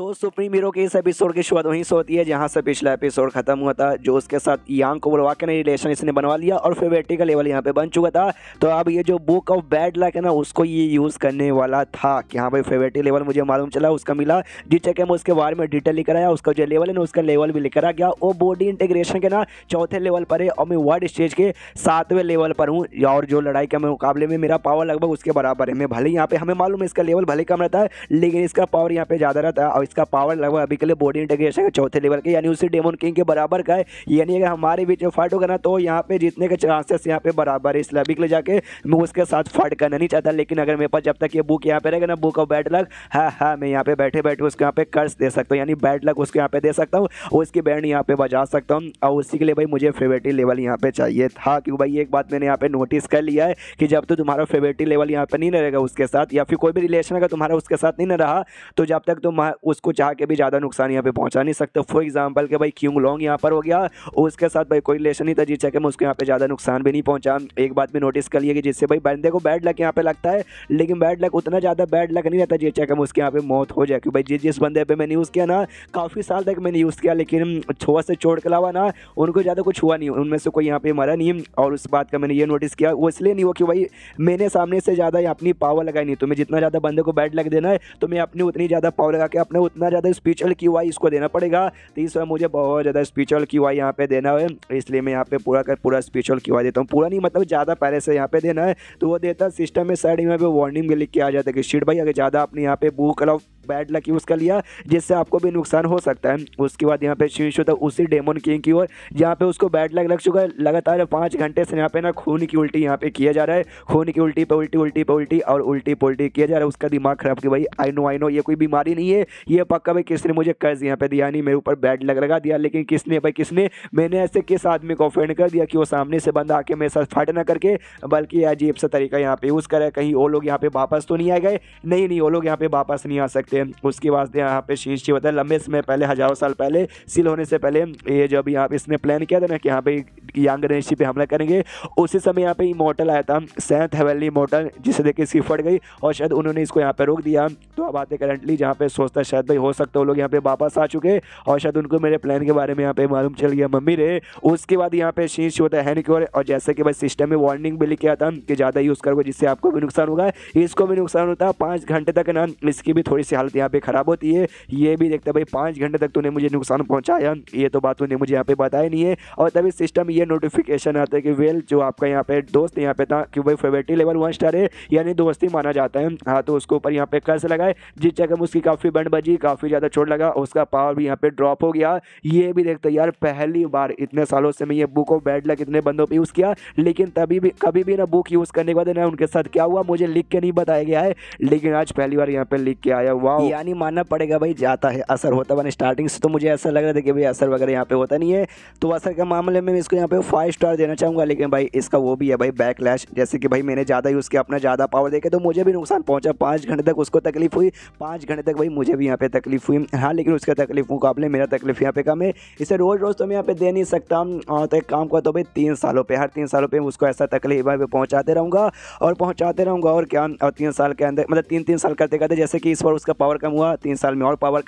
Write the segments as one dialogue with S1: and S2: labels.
S1: तो supreme hero के इस एपिसोड की शुरुआत वहीं से होती है जहां से पिछला एपिसोड खत्म हुआ था। जो उसके साथ यांग को बुलवा के नई रिलेशन इसने बनवा लिया और फेवरेटी का लेवल यहाँ पे बन चुका था। तो अब ये जो बुक ऑफ बैड लक है ना, उसको ये यूज़ करने वाला था कि हाँ भाई फेवरेटी लेवल मुझे मालूम चला उसका मिला, जिस चक्कर में उसके बारे में डिटेल लिखकर आया। उसका जो लेवल है ना, उसका लेवल भी लिखकर आ गया। वो बॉडी इंटीग्रेशन के ना चौथे लेवल पर है और मैं वर्ड स्टेज के 7वें लेवल पर हूँ। और जो लड़ाई के मुकाबले में मेरा पावर लगभग उसके बराबर है। मैं भले यहाँ पे हमें मालूम है इसका लेवल भले कम रहता है, लेकिन इसका पावर यहाँ पे ज़्यादा रहता है और इसका पावर लगभग अभी के लिए बॉडी इंटीग्रेशन के चौथे लेवल के यानी उसी डेमन किंग के बराबर का है। यानी अगर हमारे बीच में फाइट होगा ना, तो यहाँ पे जीतने के चांसेस यहाँ पे बराबर है। इसलिए अभी के लिए जाके मैं उसके साथ फाइट करना नहीं चाहता, लेकिन अगर मेरे पास जब तक ये बुक यहाँ पे रहेगा ना, बुक ऑफ बैड लक, हाँ मैं यहाँ पे बैठे बैठे उसको यहाँ पे कर्स दे सकता हूँ, यानी बैड लक उसको यहाँ पे दे सकता हूँ, उसकी बैंड यहाँ पे बजा सकता हूँ। और उसी के लिए भाई मुझे फेवरेटी लेवल यहाँ पे चाहिए था। क्योंकि भाई एक बात मैंने यहाँ पे नोटिस कर लिया है कि जब तो तुम्हारा फेवरेटी लेवल यहाँ पे नहीं रहेगा उसके साथ, या फिर कोई भी रिलेशन अगर तुम्हारा उसके साथ नहीं रहा, तो जब तक तुम उसको चाह के भी ज़्यादा नुकसान यहाँ पे पहुँचा नहीं सकते। फॉर एग्जाम्पल के भाई क्यूंग लॉन्ग यहाँ पर हो गया, उसके साथ भाई कोई रिलेशन नहीं था, जिस चक्कर में उसको यहाँ पे ज़्यादा नुकसान भी नहीं पहुँचा। एक बात में नोटिस कर लिया कि जिससे भाई बंदे को बैड लक यहाँ पे लगता है, लेकिन बैड लक उतना ज़्यादा बैड लक नहीं रहता जिस चक्कर में उसके यहाँ पे मौत हो जाए। क्योंकि भाई जिस बंदे पे मैंने यूज़ किया ना, काफ़ी साल तक मैंने यूज़ किया, लेकिन छुआ से चोट के अलावा ना उनको ज़्यादा कुछ हुआ नहीं, उनमें से कोई यहाँ पे मरा नहीं। और उस बात का मैंने ये नोटिस किया, वो इसलिए नहीं हुआ कि भाई मैंने सामने से ज़्यादा अपनी पावर लगाई नहीं। तो मैं जितना ज़्यादा बंदे को बैड लक देना है, तो मैं अपनी उतनी ज़्यादा पावर लगा के अपने उतना ज़्यादा स्पिरिचुअल क्यूआई इसको देना पड़ेगा। तो इस मुझे बहुत ज़्यादा स्पिरिचुअल क्यूआई यहाँ पे देना है, इसलिए मैं यहाँ पे पूरा स्पिरिचुअल क्यूआई देता हूँ। पूरा नहीं मतलब ज़्यादा पहले से यहाँ पे देना है, तो वो देता सिस्टम में साइड में वार्निंग भी लिख के आ जाता है कि शिट भाई अगर ज़्यादा आपने यहाँ पे book of bad luck use कर लिया, जिससे आपको भी नुकसान हो सकता है। उसके बाद यहाँ पे शीर्ष होता है उसी डेमन किंग की ओर, जहाँ पे उसको बैड लक लग चुका है। लगातार 5 घंटे से यहाँ पे ना खून की उल्टी यहाँ पे किया जा रहा है, खून की उल्टी पे उल्टी उल्टी पे उल्टी और उल्टी पे उल्टी किया जा रहा है। उसका दिमाग खराब कि भाई आई नो ये कोई बीमारी नहीं है, ये पक्का भाई किसने मुझे कर्ज यहाँ पे दिया, नहीं मेरे ऊपर बैड लक लगा दिया। लेकिन किसने मैंने ऐसे किस आदमी को ऑफेंड कर दिया कि वो सामने से बंदा आके मेरे साथ फाइट ना करके, बल्कि अजीब सा तरीका यहाँ पे यूज़ करे। कहीं वो लोग यहाँ पे वापस तो नहीं आ गए? नहीं वो लोग यहाँ पे वापस नहीं आ सकते। उसके बाद यहाँ पे शीश जी होता है, लंबे समय पहले, हजारों साल पहले, सील होने से पहले, ये जब यहाँ पे इसने प्लान किया था ना कि यहाँ पे यांग रेशी पे हमला करेंगे, उसी समय यहाँ पे इमोर्टल आया था, सेंथ हेवनली इमोर्टल, जिसे देख के इसकी फट गई और शायद उन्होंने इसको यहाँ पे रोक दिया। तो अब आते करंटली जहाँ पे सोचता शायद भाई हो सकता है वो लोग यहाँ पे वापस आ चुके और शायद उनको मेरे प्लान के बारे में यहाँ पे मालूम चल गया, मम्मी रे। उसके बाद यहाँ पे शीश होता है की ओर, और जैसे कि भाई सिस्टम में वार्निंग भी लिखा था कि ज़्यादा यूज़ करोगे जिससे आपको भी नुकसान होगा, इसको भी नुकसान होता है। 5 घंटे तक ना इसकी भी थोड़ी सी हालत यहाँ पे ख़राब होती है। ये भी देखते भाई 5 घंटे तक तूने मुझे नुकसान पहुँचाया, ये तो बात तूने मुझे यहाँ पे बताया नहीं है। और तभी सिस्टम ये नोटिफिकेशन आता है कि वेल जो आपका यहाँ पे दोस्त यहाँ पे था कि भाई फेवरेटी लेवल 1 स्टार है, यानी दोस्ती माना जाता है। हाँ, तो उसके ऊपर यहाँ पे कर्ज लगाए, जिस जगह में उसकी काफ़ी बैंड बजी, काफ़ी ज़्यादा चोट लगा, उसका पावर भी यहाँ पे ड्रॉप हो गया। ये भी देखते यार पहली बार इतने सालों से मैं ये बुक ऑफ बैड लक इतने बंदों पे यूज़ किया, लेकिन तभी भी कभी भी ना बुक यूज़ करने के बाद ना उनके साथ क्या हुआ मुझे लिख के नहीं बताया गया है, लेकिन आज पहली बार यहाँ पे लिख के आया। वाह, यानी मानना पड़ेगा भाई जाता है असर होता बना। स्टार्टिंग से तो मुझे ऐसा लग रहा था कि भाई असर वगैरह यहाँ पे होता नहीं है, तो असर के मामले में इसको यहाँ पे 5 स्टार देना चाहूँगा। लेकिन भाई इसका वो भी है भाई बैकलैश, जैसे कि भाई मैंने ज़्यादा यूज़ किया, अपना ज़्यादा पावर देके, तो मुझे भी नुकसान पहुँचा। 5 घंटे तक उसको तकलीफ हुई, 5 घंटे तक भाई मुझे भी यहाँ पे तकलीफ हुई। हाँ, लेकिन उसका तकलीफ मुकाबले मेरा तकलीफ यहाँ पे कम है। इसे रोज़ रोज़ तो मैं यहाँ पे दे नहीं सकता। तो एक काम करता हूँ भाई 3 सालों पे, हर 3 सालों पे उसको ऐसा तकलीफ भाई पहुँचाते रहूँगा और क्या। और 3 साल के अंदर मतलब 3 साल करते करते, जैसे कि इस बार उसका पावर कम हुआ, 3 साल में और पावर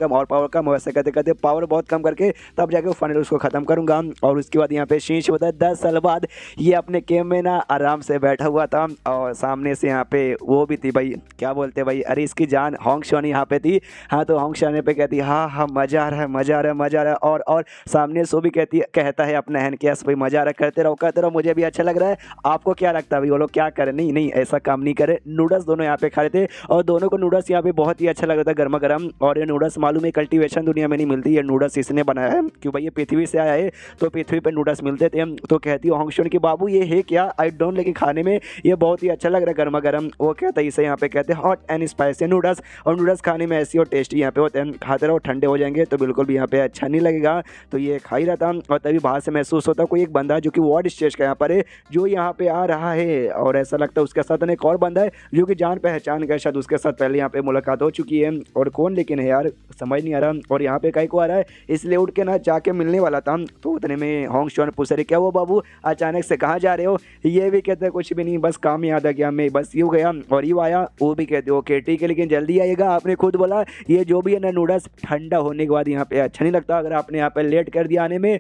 S1: कम, वैसे करते करते पावर बहुत कम करके तब जाके फाइनल उसको ख़त्म करूँगा। और उसके बाद यहाँ पे शीश होता है 10 साल बाद, ये अपने गेम में ना आराम से बैठा हुआ था और सामने से यहाँ पे वो भी थी भाई, क्या बोलते भाई, अरे इसकी जान होंग शॉन यहाँ पे थी। हाँ, तो होंग शॉन पे कहती हाँ मज़ा आ रहा है। और सामने सो भी कहता है अपना हैन कि यस भाई मज़ा आ रहा है, करते रहो, मुझे भी अच्छा लग रहा है। आपको क्या लगता है भाई वो लोग क्या करें? नहीं ऐसा काम नहीं करे। नूडल्स दोनों यहाँ पे खा रहे थे और दोनों को नूडल्स यहाँ पे बहुत ही अच्छा लग रहा था, गर्मा गर्म। और ये नूडल्स मालूम है कल्टीवेशन दुनिया में नहीं मिलती, ये नूडल्स इसने बनाया है, क्यों भाई ये पृथ्वी से आया है, तो पृथ्वी पर नूडल्स मिलते थे। तो कहती है होंग शॉन की बाबू ये है क्या, आई डोंट, लेकिन खाने में ये बहुत ही अच्छा लग रहा है, गर्मा गर्म। वो कहता है इसे यहाँ पे कहते हैं हॉट एंड स्पाइसी नूडल्स, और नूडल्स खाने में ऐसी और टेस्टी यहाँ पे होते हैं, खाते रहो ठंडे हो जाएंगे तो बिल्कुल भी यहाँ पे अच्छा नहीं लगेगा। तो ये खा ही रहा था और तभी बाहर से महसूस होता कोई एक बंदा जो कि वार्ड स्टेज का यहाँ पर है, जो यहाँ पे आ रहा है। और ऐसा लगता है उसके साथ एक और बंदा है जो कि जान पहचान का, शायद उसके साथ पहले यहाँ पे मुलाकात हो चुकी है। और कौन लेकिन है यार समझ नहीं आ रहा। और यहाँ पे कहीं को आ रहा है, इसलिए उठ के ना जाके मिलने वाला था। तो उतने में होंग शॉन पूछ रहे क्या वो बाबू अचानक से कहाँ जा रहे हो? ये भी कहते हैं कुछ भी नहीं, बस काम याद आ गया, मैं बस यूँ गया और यूँ आया। वो भी कहते हो ओके ठीक है, लेकिन जल्दी आइएगा, आपने खुद बोला ये जो भी है ना नूडल्स ठंडा होने के बाद यहाँ पे अच्छा नहीं लगता। अगर आपने यहाँ पे लेट कर दिया आने में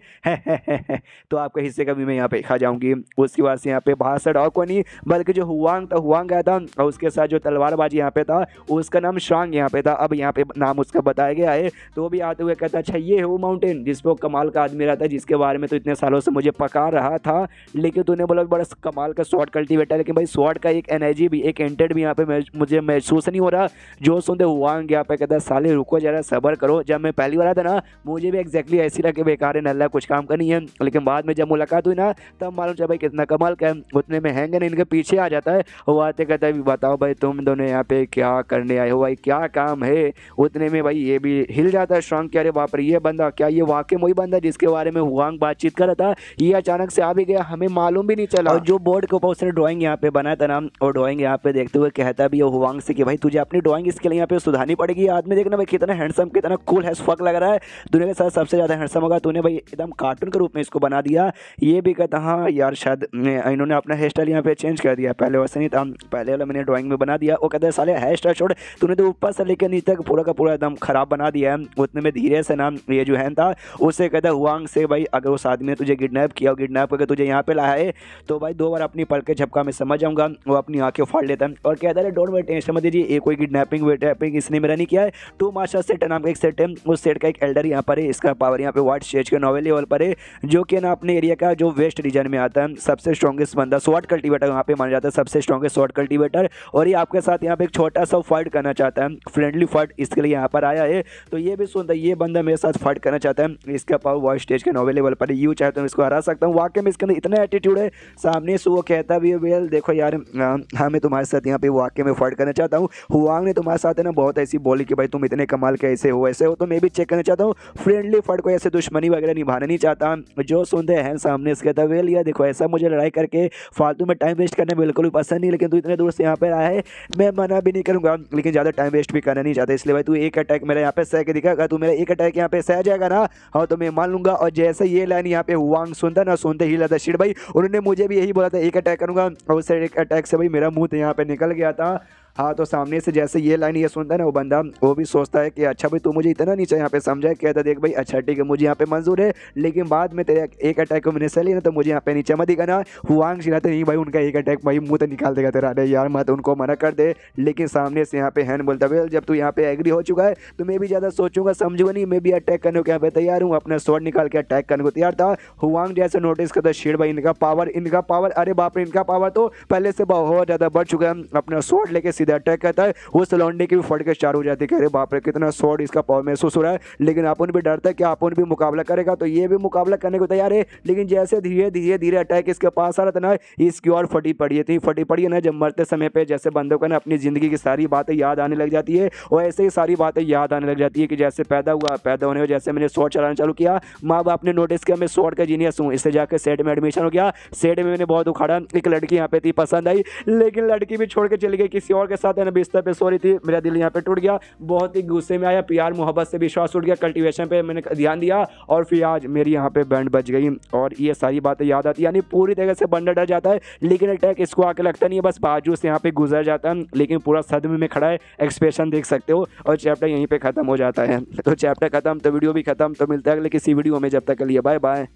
S1: तो आपके हिस्से का भी मैं यहाँ पे खा जाऊंगी। उसके बाद से यहाँ पे बाहर से डॉग को नहीं बल्कि जो हुआंग था हुआंग गया था और उसके साथ जो तलवारबाजी यहाँ पे था उसका नाम शांग यहाँ पे था। अब यहाँ पे नाम उसका बताया गया है। तो भी आते हुए कहता अच्छा ये है वो माउंटेन जिस पे कमाल का आदमी रहता है जिसके बारे में तो इतने सालों से मुझे पका रहा था, लेकिन तूने बोला बड़ा कमाल का स्वॉर्ड कल्टीवेटर, लेकिन भाई स्वॉर्ड का एक एनर्जी भी एक एंटेड भी यहाँ पे मुझे महसूस नहीं हो रहा। जो सुनते हुआंग यहाँ पे कहता साले रुको जरा सब्र करो। जब मैं पहली बार आया था ना मुझे भी एक्जैक्टली ऐसी लगे बेकार है नल्ला कुछ काम का नहीं है, लेकिन बाद में जब मुलाकात हुई ना तब मालूम चला भाई कितना कमाल का है। उतने में हैंग नहीं इनके पीछे आ जाता है। वो आते कहता है बताओ भाई तुम दोनों यहाँ पे क्या करने आए हो, भाई क्या काम है। उतने में भाई ये भी हिल जाता है स्ट्रांग कि अरे बाप रे ये बंदा क्या ये वाकई वही बंदा जिसके बारे में हुआंग बातचीत कर रहा था, ये अचानक से आ भी गया हमें मालूम भी नहीं चला। और जो बोर्ड के ऊपर उसने ड्राइंग यहाँ पे बनाया था ना और ड्राइंग यहाँ पे देखते हुए कहता भी हुआंग से कि भाई तुझे अपनी ड्राइंग स्किल यहाँ पे सुधारनी पड़ेगी। आदमी देखना भाई कितना हैंडसम कितना कूल है फक लग रहा है, दुनिया के साथ सबसे ज़्यादा हैंडसम होगा, तूने भाई एकदम कार्टून के रूप में इसको बना दिया। ये भी कहता हाँ यार शायद इन्होंने अपना हेयर स्टाइल यहाँ पे चेंज कर दिया, पहले वैसे नहीं था, पहले वाला मैंने ड्राइंग में बना दिया। वो कहते हैं साले हेयर स्टाइल छोड़ तूने तो ऊपर से लेकर नीचे तक पूरा का पूरा एकदम खराब बना दिया है। उतने में धीरे से ना ये जो हैन था उससे कहता है हुआंग से भाई अगर उस आदमी ने तुझे किडनैप किया किडनैप करके तुझे यहाँ पे लाया है तो भाई 2 बार अपनी पल के झपका में समझ जाऊंगा। वो अपनी आंखें फाड़ लेता है और कहता है डोंट वरी टेंशन मत लीजिए, ये कोई किडनैपिंग वेटैपिंग इसने मेरा नहीं किया है। 2 मास्टर सेट नाम का एक सेट है, उस सेट का एक एल्डर यहाँ पर है, इसका पावर यहाँ पे वाइट स्टेज के नॉवल लेवल पर है, जो कि ना अपने एरिया का जो वेस्ट रीजन में आता है सबसे स्ट्रॉन्गेस्ट बंदा स्वॉर्ड कल्टीवेटर वहाँ पे माना जाता है, सबसे स्ट्रॉन्गेस्ट स्वॉर्ड कल्टीवेटर। और ये आपके साथ यहाँ पे एक छोटा सा फाइट करना चाहता है, फ्रेंडली फाइट इसके लिए यहाँ पर आया है। तो ये भी सुनता है ये बंदा मेरे साथ फाइट करना चाहता है, इसका पावर वाइट स्टेज के नॉवल लेवल पर यू चाहे तो इसको हरा सकता हूँ। वाकई में इसके अंदर इतना एटीट्यूड है, सामने से वो कहता भी है वेल देखो यार हाँ मैं तुम्हारे साथ यहाँ पे वाकई में फाइट करना चाहता हूँ। हुआंग ने तुम्हारे साथ है ना बहुत ऐसी बोली कि भाई तुम इतने कमाल के ऐसे हो तो मैं भी चेक करना चाहता हूँ, फ्रेंडली फाइट को ऐसे दुश्मनी वगैरह निभाना नहीं चाहता। जो सुनते हैं सामने से कहता वेल यार देखो ऐसा मुझे लड़ाई करके फालतू में टाइम वेस्ट करना बिल्कुल भी पसंद नहीं, लेकिन तू इतने दूर से यहाँ पर आया है मैं मना भी नहीं करूँगा, लेकिन ज़्यादा टाइम वेस्ट भी करना नहीं चाहता, इसलिए भाई तू एक अटैक मेरा यहाँ पे सह के दिखा, तू मेरा एक अटैक यहाँ पे सह जाएगा ना हाँ तो मैं मान लूंगा। और जैसे ये लाइन यहाँ पे हुआंग सुनता ना सुनते ही लगा शिट भाई उन्होंने मुझे भी यही बोला था एक अटैक करूंगा और उस एक अटैक से भाई मेरा मुंह तो यहाँ पे निकल गया था। हाँ तो सामने से जैसे ये लाइन ये सुनता है ना वो बंदा वो भी सोचता है कि अच्छा भाई तू मुझे इतना नीचे यहाँ पे समझा, कहता देख भाई अच्छा ठीक है मुझे यहाँ पे मंजूर है, लेकिन बाद में तेरे एक अटैक को मैंने सह लिया ना तो मुझे यहाँ पे नीचे मत ही करना। हुआंग चिल्लाते नहीं भाई उनका एक अटैक भाई मुँह तो निकाल देगा तेरा, अरे यार मत उनको मना कर दे। लेकिन सामने से यहाँ पे हैन बोलता वेल जब तू यहाँ पे एग्री हो चुका है तो मैं भी ज़्यादा सोचूंगा समझूंगा नहीं, मैं भी अटैक करने को यहाँ पे तैयार हूँ, अपना स्वॉर्ड निकाल के अटैक करने को तैयार था। हुआंग जैसे नोटिस करता शेर भाई इनका पावर अरे बाप रे इनका पावर तो पहले से बहुत ज़्यादा बढ़ चुका है, अपना स्वॉर्ड लेके सीधा अटैक करता है। उस लौंडे की भी फट के चार हो जाती है, कह रहे बाप रे कितना स्वॉर्ड इसका पावर महसूस हो रहा है, लेकिन अपन भी डरता है कि अपन भी मुकाबला करेगा तो ये भी मुकाबला करने को तैयार है। लेकिन जैसे धीरे धीरे धीरे अटैक इसके पास आ रहा था ना इसकी और फटी पड़ी है ना, जब मरते समय पे जैसे बंदों को ना अपनी ज़िंदगी की सारी बातें याद आने लग जाती है और ऐसे ही सारी बातें याद आने लग जाती है कि जैसे पैदा होने को जैसे मैंने स्वॉर्ड चलाना चालू किया माँ बाप ने नोटिस किया मैं स्वॉर्ड का जीनियस हूँ, इससे जाकर सेट में एडमिशन हो गया। सेट में मैंने बहुत उखाड़ा, एक लड़की यहाँ पे थी पसंद आई, लेकिन लड़की भी छोड़ के चली गई किसी और के साथ है ना, बिस्तर पे सो रही थी, मेरा दिल यहाँ पे टूट गया, बहुत ही गुस्से में आया, प्यार मोहब्बत से विश्वास उठ गया, कल्टीवेशन पे मैंने ध्यान दिया और फिर आज मेरी यहाँ पे बैंड बज गई और ये सारी बातें याद आती है। यानी पूरी तरह से बंदा डर जाता है, लेकिन अटैक इसको आके लगता नहीं है, बस बाजू से यहाँ पे गुजर जाता है, लेकिन पूरा सदमे में खड़ा है, एक्सप्रेशन देख सकते हो। और चैप्टर यहीं पे खत्म हो जाता है। तो चैप्टर खत्म तो वीडियो भी खत्म, तो मिलता है अगले किसी वीडियो में, जब तक के लिए बाय बाय।